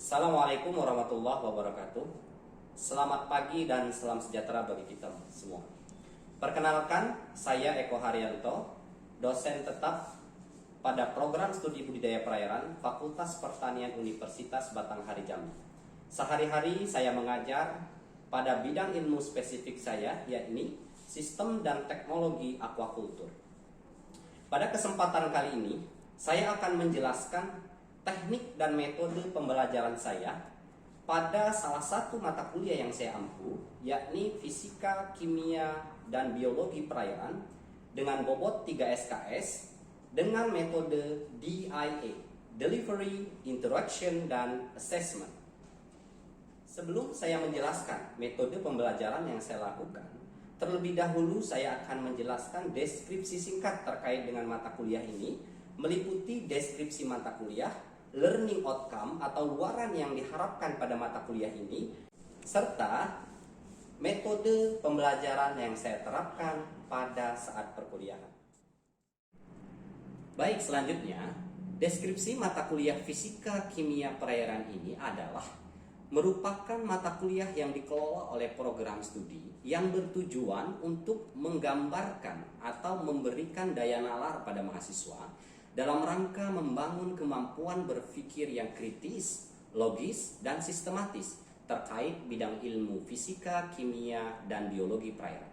Assalamualaikum warahmatullahi wabarakatuh. Selamat pagi dan salam sejahtera bagi kita semua. Perkenalkan, saya Eko Haryanto, dosen tetap pada program studi budidaya perairan Fakultas Pertanian Universitas Batanghari Jambi. Sehari-hari saya mengajar pada bidang ilmu spesifik saya, yakni sistem dan teknologi aquaculture. Pada kesempatan kali ini, saya akan menjelaskan teknik dan metode pembelajaran saya pada salah satu mata kuliah yang saya ampu, yakni Fisika, Kimia, dan Biologi Perairan dengan bobot 3 SKS dengan metode DIA, Delivery, Interaction, dan Assessment. Sebelum saya menjelaskan metode pembelajaran yang saya lakukan, terlebih dahulu saya akan menjelaskan deskripsi singkat terkait dengan mata kuliah ini, meliputi deskripsi mata kuliah, learning outcome atau luaran yang diharapkan pada mata kuliah ini, serta metode pembelajaran yang saya terapkan pada saat perkuliahan. Baik, selanjutnya, deskripsi mata kuliah Fisika Kimia Perairan ini adalah merupakan mata kuliah yang dikelola oleh program studi yang bertujuan untuk menggambarkan atau memberikan daya nalar pada mahasiswa dalam rangka membangun kemampuan berpikir yang kritis, logis, dan sistematis terkait bidang ilmu fisika, kimia, dan biologi perairan.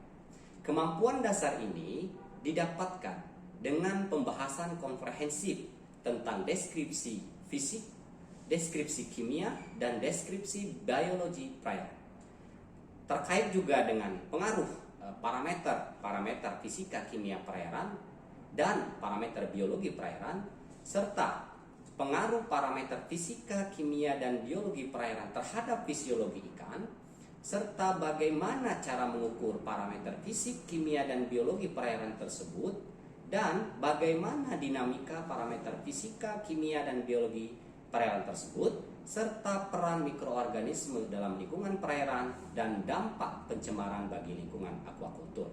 Kemampuan dasar ini didapatkan dengan pembahasan komprehensif tentang deskripsi fisik, deskripsi kimia, dan deskripsi biologi perairan. Terkait juga dengan pengaruh parameter fisika kimia perairan dan parameter biologi perairan, serta pengaruh parameter fisika, kimia, dan biologi perairan terhadap fisiologi ikan, serta bagaimana cara mengukur parameter fisik, kimia, dan biologi perairan tersebut, dan bagaimana dinamika parameter fisika, kimia, dan biologi perairan tersebut, serta peran mikroorganisme dalam lingkungan perairan dan dampak pencemaran bagi lingkungan aquaculture.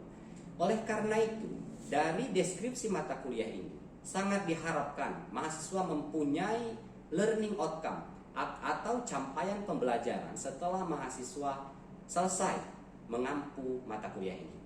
Oleh karena itu, dari deskripsi mata kuliah ini sangat diharapkan mahasiswa mempunyai learning outcome atau capaian pembelajaran setelah mahasiswa selesai mengampu mata kuliah ini.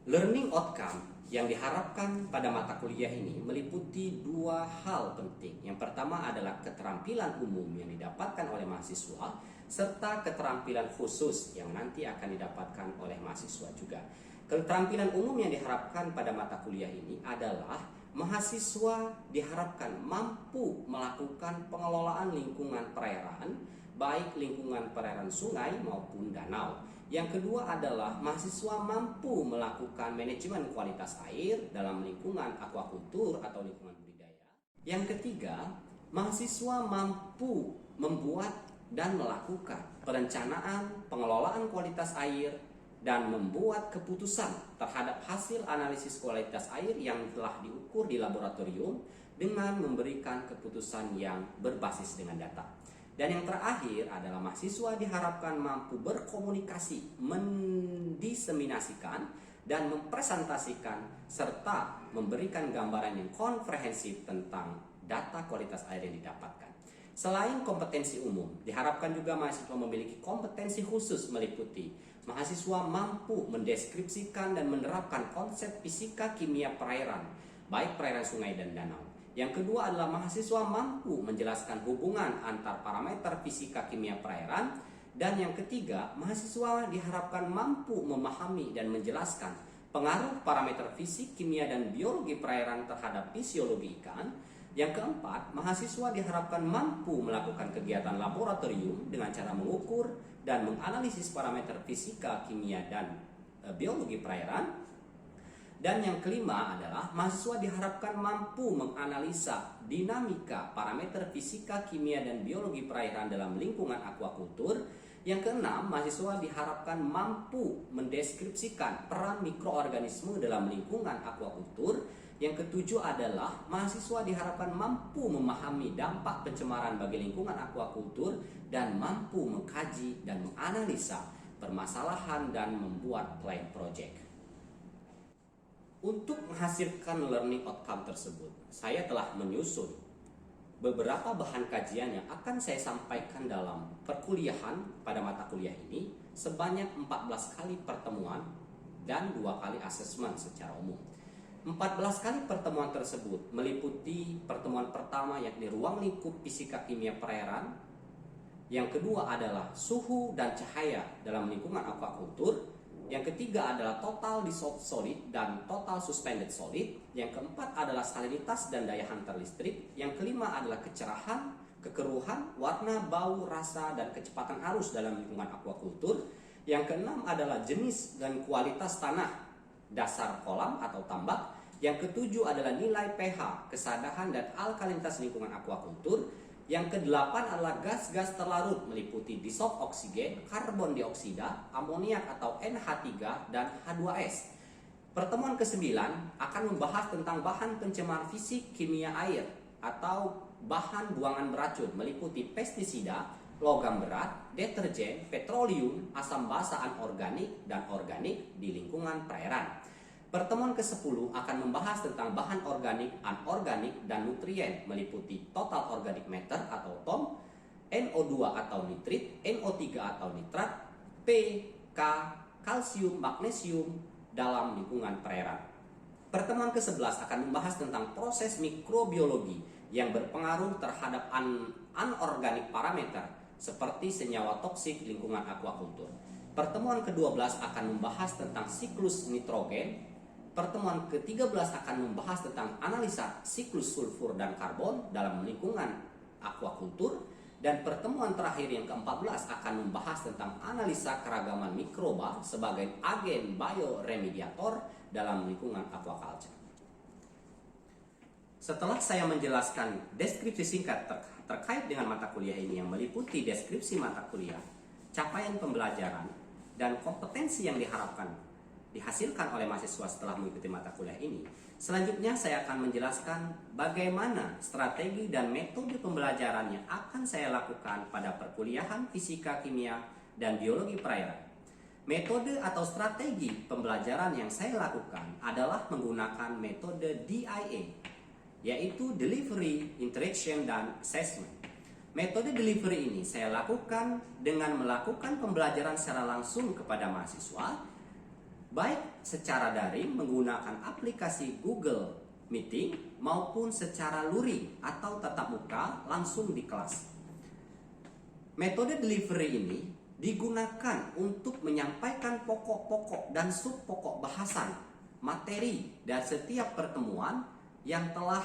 Learning outcome yang diharapkan pada mata kuliah ini meliputi dua hal penting. Yang pertama adalah keterampilan umum yang didapatkan oleh mahasiswa, serta keterampilan khusus yang nanti akan didapatkan oleh mahasiswa juga. Keterampilan umum yang diharapkan pada mata kuliah ini adalah mahasiswa diharapkan mampu melakukan pengelolaan lingkungan perairan, baik lingkungan perairan sungai maupun danau. Yang kedua adalah mahasiswa mampu melakukan manajemen kualitas air dalam lingkungan aquaculture atau lingkungan budidaya. Yang ketiga, mahasiswa mampu membuat dan melakukan perencanaan pengelolaan kualitas air dan membuat keputusan terhadap hasil analisis kualitas air yang telah diukur di laboratorium dengan memberikan keputusan yang berbasis dengan data. Dan yang terakhir adalah mahasiswa diharapkan mampu berkomunikasi, mendiseminasikan, dan mempresentasikan serta memberikan gambaran yang komprehensif tentang data kualitas air yang didapatkan. Selain kompetensi umum, diharapkan juga mahasiswa memiliki kompetensi khusus meliputi mahasiswa mampu mendeskripsikan dan menerapkan konsep fisika kimia perairan, baik perairan sungai dan danau. Yang kedua adalah mahasiswa mampu menjelaskan hubungan antar parameter fisika kimia perairan. Dan yang ketiga, mahasiswa diharapkan mampu memahami dan menjelaskan pengaruh parameter fisik, kimia, dan biologi perairan terhadap fisiologi ikan. Yang keempat, mahasiswa diharapkan mampu melakukan kegiatan laboratorium dengan cara mengukur dan menganalisis parameter fisika, kimia, dan biologi perairan. Dan yang kelima adalah mahasiswa diharapkan mampu menganalisa dinamika parameter fisika, kimia, dan biologi perairan dalam lingkungan aquaculture. Yang keenam, mahasiswa diharapkan mampu mendeskripsikan peran mikroorganisme dalam lingkungan aquaculture. Yang ketujuh adalah mahasiswa diharapkan mampu memahami dampak pencemaran bagi lingkungan aquaculture dan mampu mengkaji dan menganalisa permasalahan dan membuat plan project. Untuk menghasilkan learning outcome tersebut, saya telah menyusun beberapa bahan kajian yang akan saya sampaikan dalam perkuliahan pada mata kuliah ini sebanyak 14 kali pertemuan dan 2 kali asesmen secara umum. 14 kali pertemuan tersebut meliputi pertemuan pertama yakni ruang lingkup fisika kimia perairan, yang kedua adalah suhu dan cahaya dalam lingkungan aquaculture, yang ketiga adalah total dissolved solid dan total suspended solid, yang keempat adalah salinitas dan daya hantar listrik, yang kelima adalah kecerahan, kekeruhan, warna, bau, rasa, dan kecepatan arus dalam lingkungan aquaculture, yang keenam adalah jenis dan kualitas tanah dasar kolam atau tambak, yang ketujuh adalah nilai pH, kesadahan, dan alkalinitas lingkungan aquaculture, yang kedelapan adalah gas-gas terlarut meliputi dissolved oksigen, karbon dioksida, amoniak atau NH3, dan H2S. Pertemuan ke-9 akan membahas tentang bahan pencemar fisik kimia air atau bahan buangan beracun meliputi pestisida, logam berat, deterjen, petroleum, asam basa anorganik, dan organik di lingkungan perairan. Pertemuan ke-10 akan membahas tentang bahan organik, anorganik, dan nutrien meliputi total organic matter atau TOM, NO2 atau nitrit, NO3 atau nitrat, P, K, kalsium, magnesium dalam lingkungan perairan. Pertemuan ke-11 akan membahas tentang proses mikrobiologi yang berpengaruh terhadap anorganik parameter seperti senyawa toksik lingkungan aquaculture. Pertemuan ke-12 akan membahas tentang siklus nitrogen. Pertemuan ke-13 akan membahas tentang analisa siklus sulfur dan karbon dalam lingkungan aquaculture. Dan pertemuan terakhir yang ke-14 akan membahas tentang analisa keragaman mikroba sebagai agen bioremediator dalam lingkungan aquaculture. Setelah saya menjelaskan deskripsi singkat terkait dengan mata kuliah ini yang meliputi deskripsi mata kuliah, capaian pembelajaran, dan kompetensi yang dihasilkan oleh mahasiswa setelah mengikuti mata kuliah ini, selanjutnya saya akan menjelaskan bagaimana strategi dan metode pembelajaran yang akan saya lakukan pada perkuliahan fisika kimia dan biologi perairan. Metode atau strategi pembelajaran yang saya lakukan adalah menggunakan metode DIA, yaitu Delivery, Interaction, dan Assessment. Metode delivery ini saya lakukan dengan melakukan pembelajaran secara langsung kepada mahasiswa, baik secara daring menggunakan aplikasi Google Meeting maupun secara luring atau tatap muka langsung di kelas. Metode delivery ini digunakan untuk menyampaikan pokok-pokok dan sub-pokok bahasan, materi dan setiap pertemuan yang telah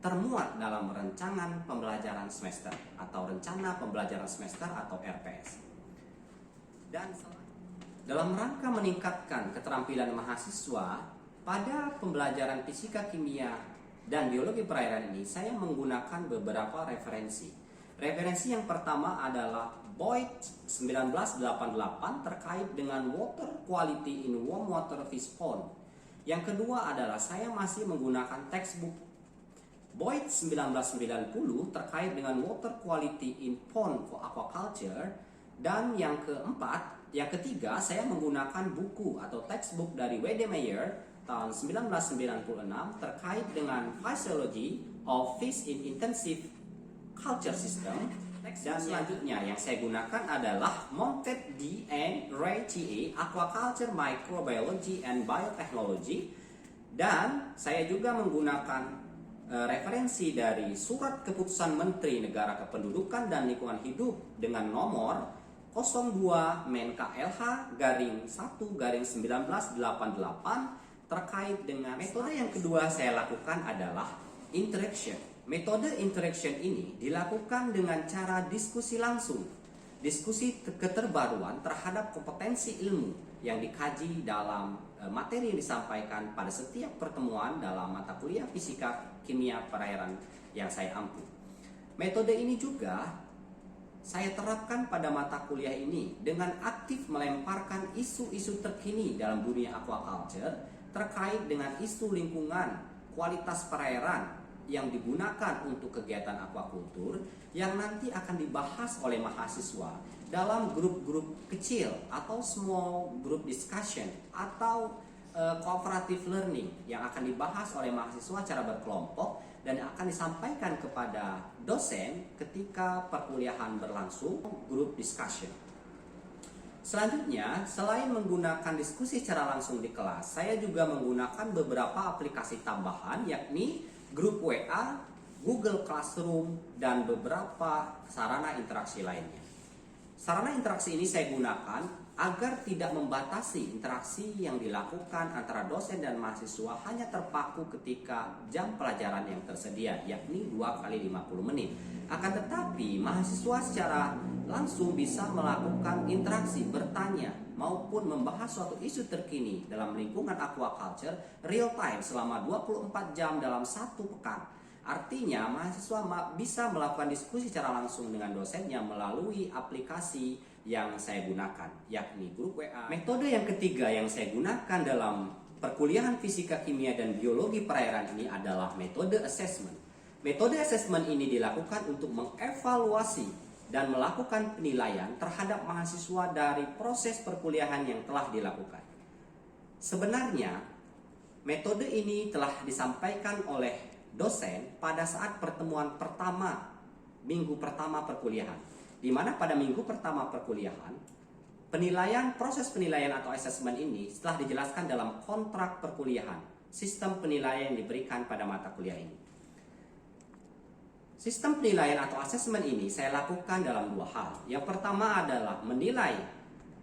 termuat dalam rancangan pembelajaran semester atau rencana pembelajaran semester atau RPS. Dan dalam rangka meningkatkan keterampilan mahasiswa pada pembelajaran fisika kimia dan biologi perairan ini, saya menggunakan beberapa referensi. Referensi yang pertama adalah Boyd 1988 terkait dengan water quality in warm water fish pond. Yang kedua adalah saya masih menggunakan textbook Boyd 1990 terkait dengan water quality in pond for aquaculture. Dan yang ketiga, saya menggunakan buku atau textbook dari W.D. Meyer tahun 1996 terkait dengan Physiology of Fish in Intensive Culture System. Dan selanjutnya yang saya gunakan adalah Montet D. and Ray T.A. Aquaculture Microbiology and Biotechnology. Dan saya juga menggunakan referensi dari Surat Keputusan Menteri Negara Kependudukan dan Lingkungan Hidup dengan nomor 02 Men-KLH _1 _1988 terkait dengan metode yang kedua saya lakukan adalah interaction. Metode interaction ini dilakukan dengan cara diskusi langsung, diskusi keterbaruan terhadap kompetensi ilmu yang dikaji dalam materi yang disampaikan pada setiap pertemuan dalam mata kuliah fisika kimia perairan yang saya ampu. Metode ini juga saya terapkan pada mata kuliah ini dengan aktif melemparkan isu-isu terkini dalam dunia aquaculture terkait dengan isu lingkungan, kualitas perairan yang digunakan untuk kegiatan aquaculture yang nanti akan dibahas oleh mahasiswa dalam grup-grup kecil atau small group discussion atau cooperative learning yang akan dibahas oleh mahasiswa secara berkelompok dan akan disampaikan kepada dosen ketika perkuliahan berlangsung, group discussion. Selanjutnya, selain menggunakan diskusi secara langsung di kelas, saya juga menggunakan beberapa aplikasi tambahan, yakni grup WA, Google Classroom, dan beberapa sarana interaksi lainnya. Sarana interaksi ini saya gunakan agar tidak membatasi interaksi yang dilakukan antara dosen dan mahasiswa hanya terpaku ketika jam pelajaran yang tersedia, yakni 2 kali 50 menit. Akan tetapi, mahasiswa secara langsung bisa melakukan interaksi, bertanya, maupun membahas suatu isu terkini dalam lingkungan aquaculture real time selama 24 jam dalam satu pekan. Artinya, mahasiswa bisa melakukan diskusi secara langsung dengan dosennya melalui aplikasi yang saya gunakan, yakni grup WA. Metode yang ketiga yang saya gunakan dalam perkuliahan fisika, kimia, dan biologi perairan ini adalah metode assessment. Metode assessment ini dilakukan untuk mengevaluasi dan melakukan penilaian terhadap mahasiswa dari proses perkuliahan yang telah dilakukan. Sebenarnya, metode ini telah disampaikan oleh dosen pada saat pertemuan pertama, minggu pertama perkuliahan, di mana pada minggu pertama perkuliahan, proses penilaian atau assessment ini setelah dijelaskan dalam kontrak perkuliahan, sistem penilaian yang diberikan pada mata kuliah ini. Sistem penilaian atau assessment ini saya lakukan dalam 2 hal. Yang pertama adalah menilai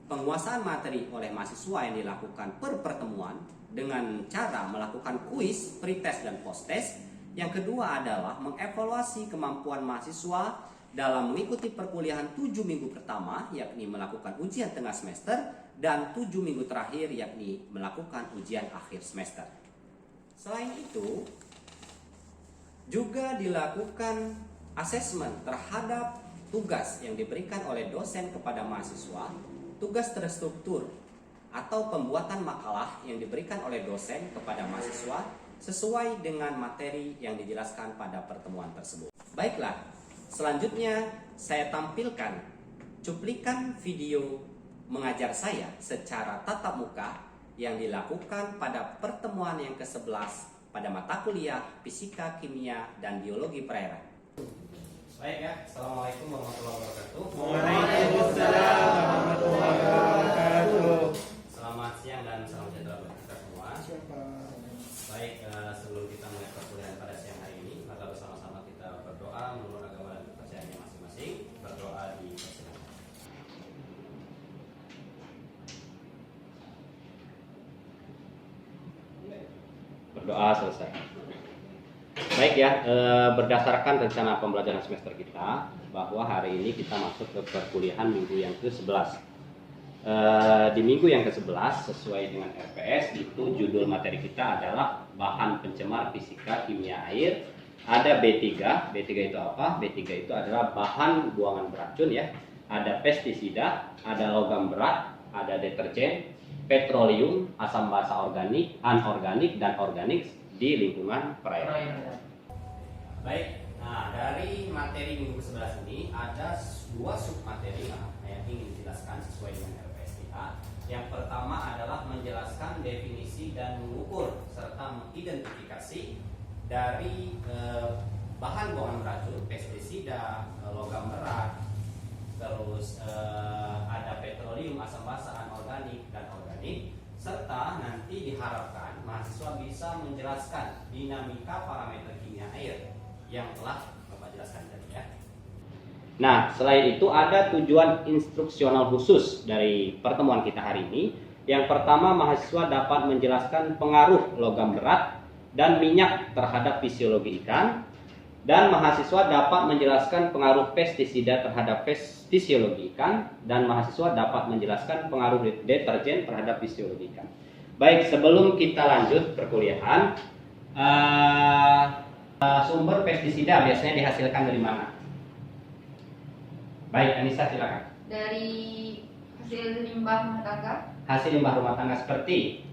penguasaan materi oleh mahasiswa yang dilakukan per pertemuan dengan cara melakukan kuis, pretest, dan posttest. Yang kedua adalah mengevaluasi kemampuan mahasiswa dalam mengikuti perkuliahan 7 minggu pertama, yakni melakukan ujian tengah semester, dan 7 minggu terakhir, yakni melakukan ujian akhir semester. Selain itu, juga dilakukan asesmen terhadap tugas yang diberikan oleh dosen kepada mahasiswa, tugas terstruktur atau pembuatan makalah yang diberikan oleh dosen kepada mahasiswa sesuai dengan materi yang dijelaskan pada pertemuan tersebut. Baiklah, selanjutnya saya tampilkan cuplikan video mengajar saya secara tatap muka yang dilakukan pada pertemuan yang ke-11 pada mata kuliah fisika, kimia, dan biologi perairan. Baik ya, Assalamualaikum warahmatullahi wabarakatuh. Waalaikumsalam warahmatullahi wabarakatuh. Selamat siang dan salam sejahtera bagi kita semua. Baik, sebelum kita mulai perkuliahan pada siang hari ini, maka bersama-sama kita berdoa menurut agama dan kepercayaannya masing-masing. Berdoa di persidangan. Berdoa selesai. Baik ya, berdasarkan rencana pembelajaran semester kita, bahwa hari ini kita masuk ke perkuliahan minggu yang ke-11. Di minggu yang ke-11 sesuai dengan RPS itu judul materi kita adalah bahan pencemar fisika kimia air. Ada B3 itu apa? B3 itu adalah bahan buangan beracun ya. Ada pestisida, ada logam berat, ada deterjen, petroleum, asam basa organik, anorganik, dan organik di lingkungan perairan. Baik, nah dari materi minggu ke-11 ini ada 2 submateri yang ingin dijelaskan sesuai dengan RPS kita. Yang pertama adalah menjelaskan definisi dan mengukur serta mengidentifikasi dari bahan buangan beracun, pestisida, logam berat, terus ada petroleum, asam basa, anorganik, dan organik, serta nanti diharapkan mahasiswa bisa menjelaskan dinamika parameter kimia air yang telah Bapak jelaskan tadi ya. Nah, selain itu ada tujuan instruksional khusus dari pertemuan kita hari ini. Yang pertama, mahasiswa dapat menjelaskan pengaruh logam berat dan minyak terhadap fisiologi ikan. Dan mahasiswa dapat menjelaskan pengaruh pestisida terhadap fisiologi ikan, dan mahasiswa dapat menjelaskan pengaruh deterjen terhadap fisiologi ikan. Baik, sebelum kita lanjut perkuliahan, sumber pestisida biasanya dihasilkan dari mana? Baik, Anissa silakan. Dari hasil limbah rumah tangga. Hasil limbah rumah tangga seperti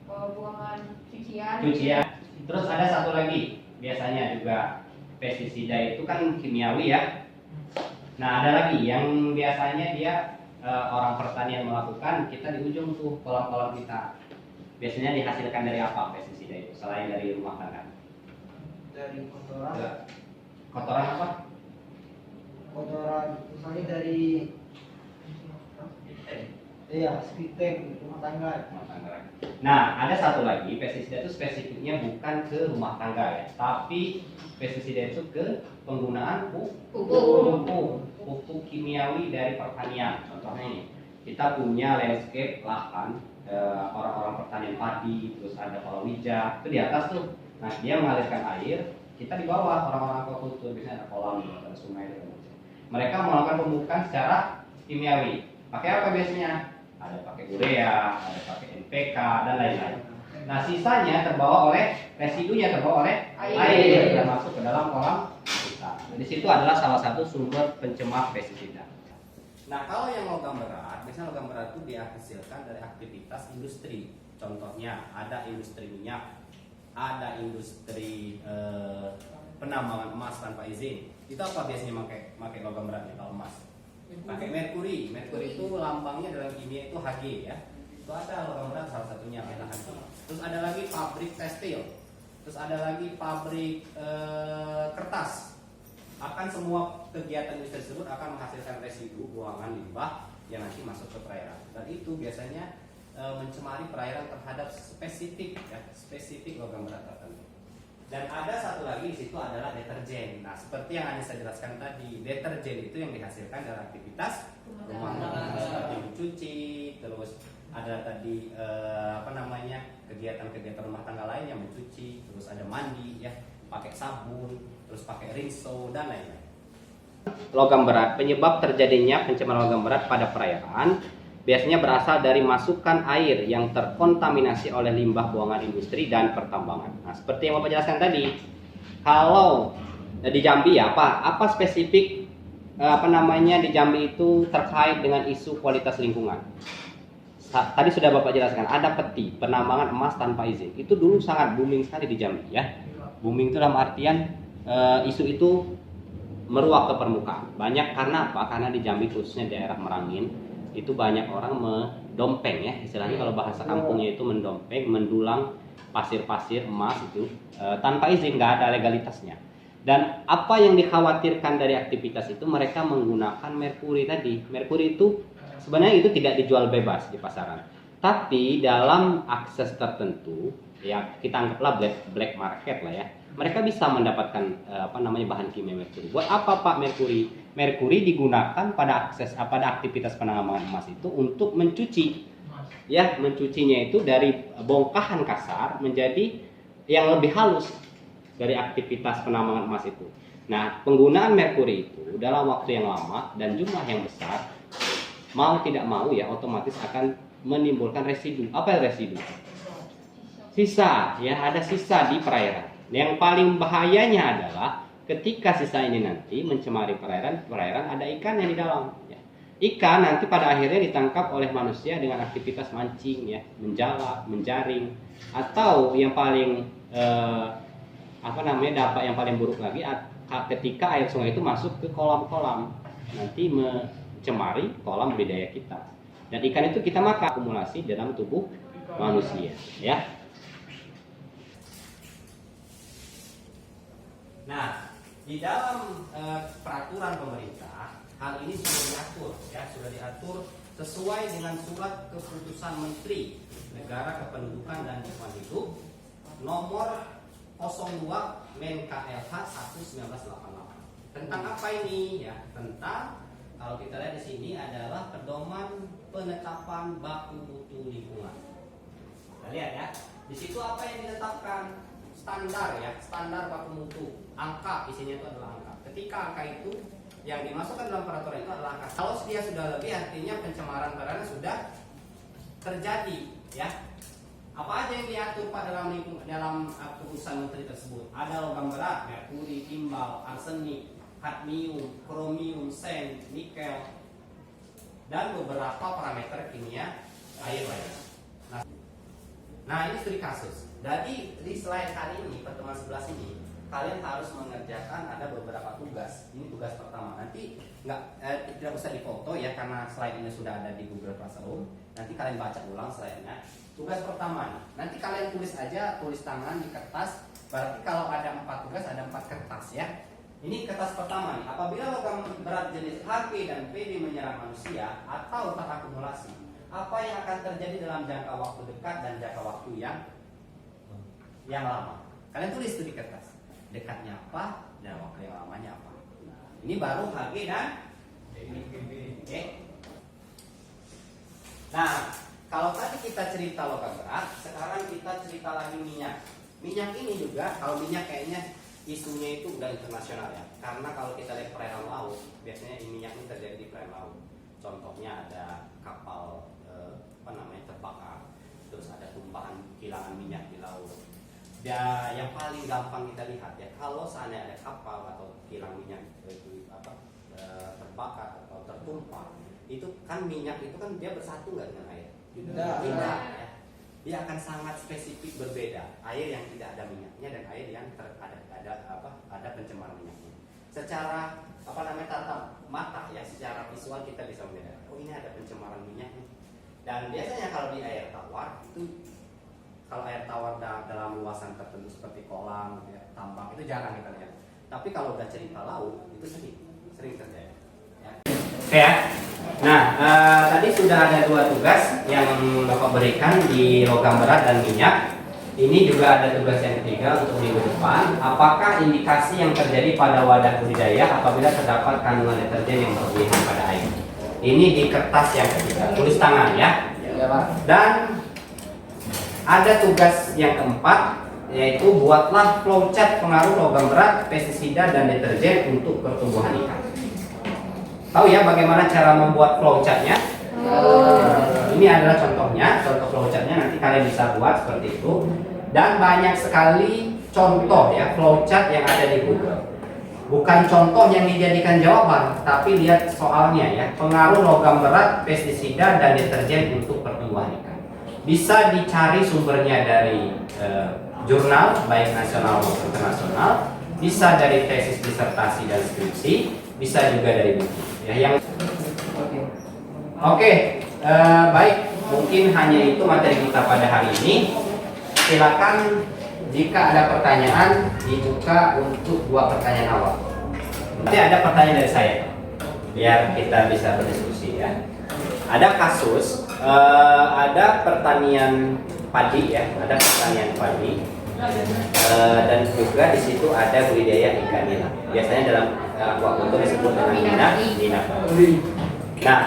Buangan cucian. Terus ada satu lagi, biasanya juga pestisida itu kan kimiawi ya. Nah, ada lagi yang biasanya dia orang pertanian melakukan, kita di ujung tuh kolom-kolom kita. biasanya dihasilkan dari apa pestisida itu selain dari rumah tangga? Dari kotoran. Kotoran apa? Kotoran misalnya dari spitek rumah tangga. Rumah tangga. Nah, ada satu lagi pestisida itu spesifiknya bukan ke rumah tangga ya, tapi pestisida itu ke penggunaan pupuk kimiawi dari pertanian. Contohnya ini, kita punya landscape lahan orang-orang pertanian padi, terus ada palawija itu di atas tuh. Nah, dia mengalirkan air, kita di bawah orang-orang aquaculture biasanya ada kolam, ada sungai dan macam. Mereka melakukan pemupukan secara kimiawi. Pakai apa biasanya? Ada pakai urea, ada pakai NPK dan lain-lain. Nah, sisanya terbawa oleh residunya terbawa oleh air dan masuk ke dalam kolam kita. Nah, di situ adalah salah satu sumber pencemar pestisida. Nah, kalau yang logam berat, biasanya logam berat itu dihasilkan dari aktivitas industri. Contohnya ada industri minyak, ada industri penambangan emas tanpa izin. Itu apa biasanya pakai logam beratnya kalau emas? Pakai merkuri. Merkuri itu lambangnya dalam kimia itu Hg ya. Itu ada logam berat salah satunya adalah Hg. Terus ada lagi pabrik tekstil. Terus ada lagi pabrik kertas. Akan semua kegiatan industri tersebut akan menghasilkan residu buangan limbah yang nanti masuk ke perairan. Dan itu biasanya mencemari perairan terhadap spesifik logam berat tertentu. Dan ada satu lagi di situ adalah deterjen. Nah, seperti yang Anissa jelaskan tadi, deterjen itu yang dihasilkan dari aktivitas rumah tangga seperti mencuci, terus ada tadi kegiatan-kegiatan rumah tangga lain yang mencuci, terus ada mandi ya, pakai sabun, terus pakai rinso dan lain-lain. Logam berat, penyebab terjadinya pencemaran logam berat pada perairan biasanya berasal dari masukan air yang terkontaminasi oleh limbah buangan industri dan pertambangan. Nah, seperti yang Bapak jelaskan tadi, kalau di Jambi ya, apa spesifik di Jambi itu terkait dengan isu kualitas lingkungan. Tadi sudah Bapak jelaskan, ada peti penambangan emas tanpa izin. Itu dulu sangat booming sekali di Jambi ya. Booming itu dalam artian isu itu meruap ke permukaan. Banyak karena apa? Karena di Jambi khususnya daerah Merangin itu banyak orang mendompeng ya, istilahnya kalau bahasa kampungnya itu mendompeng, mendulang pasir-pasir emas itu tanpa izin, nggak ada legalitasnya. Dan apa yang dikhawatirkan dari aktivitas itu, mereka menggunakan merkuri tadi. Merkuri itu sebenarnya itu tidak dijual bebas di pasaran, tapi dalam akses tertentu ya, kita anggaplah black market lah ya, mereka bisa mendapatkan bahan kimia merkuri. Buat apa Pak merkuri? Merkuri digunakan pada aktivitas penambangan emas itu untuk mencuci. Ya, mencucinya itu dari bongkahan kasar menjadi yang lebih halus dari aktivitas penambangan emas itu. Nah, penggunaan merkuri itu dalam waktu yang lama dan jumlah yang besar, mau tidak mau ya otomatis akan menimbulkan residu. Apa residu? Sisa, ya, ada sisa di perairan. Yang paling bahayanya adalah ketika sisa ini nanti mencemari perairan ada ikan yang di dalam. Ya. Ikan nanti pada akhirnya ditangkap oleh manusia dengan aktivitas mancing, ya, menjala, menjaring, atau yang paling dampak yang paling buruk lagi ketika air sungai itu masuk ke kolam-kolam, nanti mencemari kolam budidaya kita. Dan ikan itu kita makan, akumulasi dalam tubuh manusia, ya. Nah, di dalam peraturan pemerintah, hal ini sudah diatur sesuai dengan surat keputusan Menteri Negara Kependudukan dan Lingkungan Hidup nomor 02 Men-KLH 1/1988. Tentang apa ini? Ya, tentang, kalau kita lihat di sini adalah pedoman penetapan baku mutu lingkungan. Kita lihat ya, di situ apa yang ditetapkan? Standar ya, standar baku mutu. Angka, isinya itu adalah angka. Ketika angka itu yang dimasukkan dalam peraturan itu adalah angka. Kalau dia sudah lebih, artinya pencemaran perairan sudah terjadi, ya. Apa aja yang diatur Pak dalam keputusan menteri tersebut? Ada logam berat, merkuri, timbal, arsenik, kadmium, kromium, sen, nikel, dan beberapa parameter kimia air lainnya. Nah, ini studi kasus. Jadi di slide kali ini, pertemuan 11 ini, kalian harus mengerjakan ada beberapa tugas. Ini tugas pertama. Nanti tidak usah difoto ya, karena slide ini sudah ada di Google Classroom. Nanti kalian baca ulang slide-nya. Tugas pertama nih, nanti kalian tulis aja, tulis tangan di kertas. Berarti kalau ada 4 tugas, ada 4 kertas ya. Ini kertas pertama nih, apabila logam berat jenis Hp dan Pd menyerang manusia atau terakumulasi, apa yang akan terjadi dalam jangka waktu dekat dan jangka waktu yang lama? Kalian tulis tuh di kertas. Dekatnya apa dan waktu yang lamanya apa. Ini baru Hg dan Oke. Nah, kalau tadi kita cerita logam berat, sekarang kita cerita lagi minyak. Minyak ini juga, kalau minyak kayaknya isunya itu udah internasional ya. Karena kalau kita lihat perairan laut, biasanya minyak ini terjadi di perairan laut. Contohnya ada kapal terbakar, terus ada tumpahan kilangan minyak di laut. Dan yang paling gampang kita lihat ya, kalau seandainya ada kapal atau kilang minyak terbakar atau tertumpah, itu kan minyak itu kan dia bersatu nggak dengan air? Tidak. Ya. Dia akan sangat spesifik berbeda. Air yang tidak ada minyaknya dan air yang ada pencemaran minyaknya. Secara tatap mata ya, secara visual kita bisa membedakan. Oh, ini ada pencemaran minyaknya. Dan biasanya kalau di air tawar itu, kalau air tawar dalam luasan tertentu seperti kolam, ya, tambak, itu jarang kita lihat. Tapi kalau udah cerita laut itu sering terjadi. Ya. Oke ya. Nah, tadi sudah ada 2 tugas yang Bapak berikan di logam berat dan minyak. Ini juga ada tugas yang ketiga untuk minggu depan. Apakah indikasi yang terjadi pada wadah budidaya apabila terdapat kandungan deterjen yang berlebihan pada air? Ini di kertas yang ketiga, tulis tangan ya. Dan ada tugas yang keempat, yaitu buatlah flowchart pengaruh logam berat, pestisida dan deterjen untuk pertumbuhan ikan. Tahu ya bagaimana cara membuat flowchartnya? Ini adalah contohnya, contoh flowchartnya, nanti kalian bisa buat seperti itu. Dan banyak sekali contoh ya flowchart yang ada di Google. Bukan contoh yang dijadikan jawaban, tapi lihat soalnya ya. Pengaruh logam berat, pestisida dan deterjen untuk pertumbuhan ikan. Bisa dicari sumbernya dari jurnal baik nasional maupun internasional, bisa dari tesis disertasi dan skripsi, bisa juga dari buku. Ya, yang baik, mungkin hanya itu materi kita pada hari ini. Silakan jika ada pertanyaan dibuka untuk 2 pertanyaan awal. Nanti ada pertanyaan dari saya, biar kita bisa berdiskusi ya. Ada kasus, ada pertanian padi ya, ada pertanian padi, dan juga di situ ada budidaya ikan nila. Biasanya dalam aquaculture disebut dengan nila. Nah,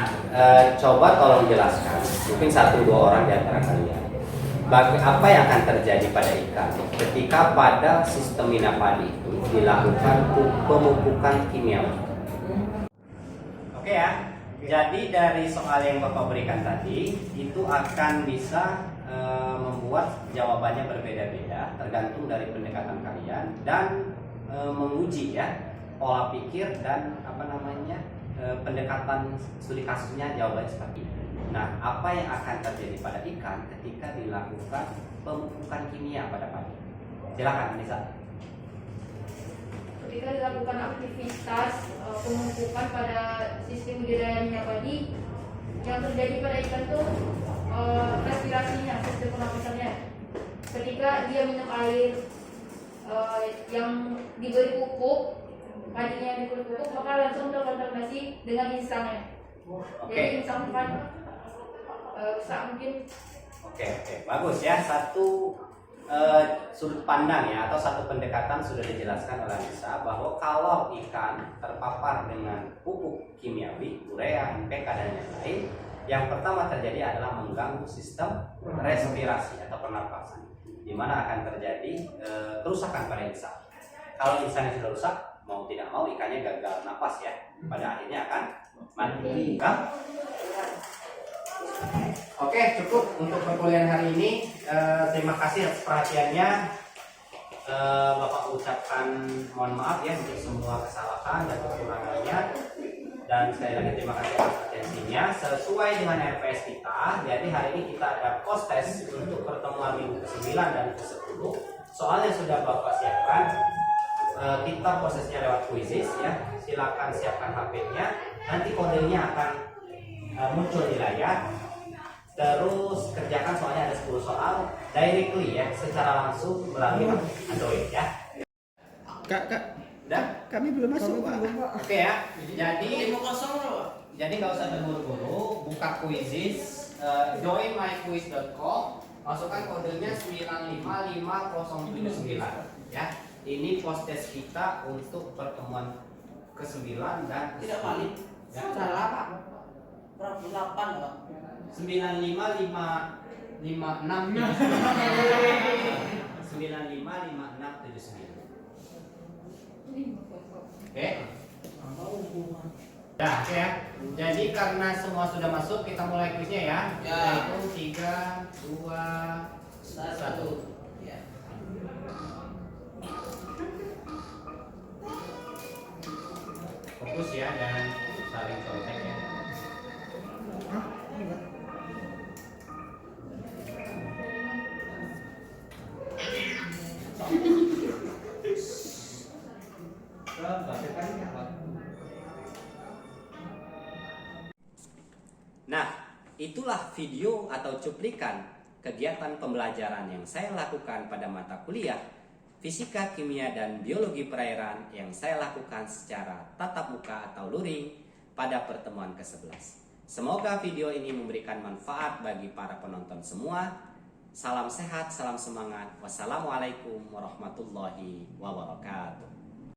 coba tolong jelaskan, mungkin 1-2 orang di antara kalian, apa yang akan terjadi pada ikan ketika pada sistem nila padi itu dilakukan pemupukan kimiawi. Oke ya. Jadi dari soal yang Bapak berikan tadi itu akan bisa membuat jawabannya berbeda-beda tergantung dari pendekatan kalian dan menguji ya pola pikir dan pendekatan studi kasusnya jawabannya seperti itu. Nah, apa yang akan terjadi pada ikan ketika dilakukan pemupukan kimia pada padi? Silakan Anissa. Ketika dilakukan aktivitas pemupukan pada sistem budidaya minyak padi, yang terjadi pada ikan itu respirasinya, sistem pernapasannya. Ketika dia minum air yang diberi pupuk, padinya yang diberi pupuk, maka langsung terkontaminasi dengan insangnya. Jadi insang kan mungkin. Oke, bagus ya. Satu sudut pandang ya, atau satu pendekatan sudah dijelaskan oleh Anissa bahwa kalau ikan terpapar dengan pupuk kimiawi, urea, NPK dan yang lain, yang pertama terjadi adalah mengganggu sistem respirasi atau pernapasan, di mana akan terjadi kerusakan pada insan. Kalau insannya sudah rusak, mau tidak mau ikannya gagal napas ya, pada akhirnya akan mati. Oke, cukup untuk perkuliahan hari ini. Terima kasih atas perhatiannya. Bapak ucapkan mohon maaf ya untuk semua kesalahan dan kekurangannya. Dan sekali lagi terima kasih atas atensinya. Sesuai dengan RPS kita, jadi hari ini kita ada post test untuk pertemuan minggu ke-9 dan ke-10. Soalnya sudah Bapak siapkan. kita prosesnya lewat quizzes ya. Silakan siapkan HP-nya. Nanti kodenya akan muncul di layar. Terus kerjakan soalnya ada 10 soal directly ya, secara langsung melalui Android ya. Kak, Dan kami belum masuk, Pak. oke ya. Jadi nggak usah terburu-buru, buka quizzes, join myquiz.com, masukkan kodenya 955079 ya. Ini post test kita untuk pertemuan ke-9 dan Tidak valid. Ya. Salah Pak. Berapa 8 Pak? 955679. Oke. Nah, oke ya. Jadi karena semua sudah masuk, kita mulai quiznya ya. Ya. Yaitu 3, 2, 1. Ya. Fokus ya dan saling kontak ya. Nah, itulah video atau cuplikan kegiatan pembelajaran yang saya lakukan pada mata kuliah Fisika, Kimia, dan Biologi Perairan yang saya lakukan secara tatap muka atau luring pada pertemuan ke-11. Semoga video ini memberikan manfaat bagi para penonton semua. Salam sehat, salam semangat. Wassalamualaikum warahmatullahi wabarakatuh.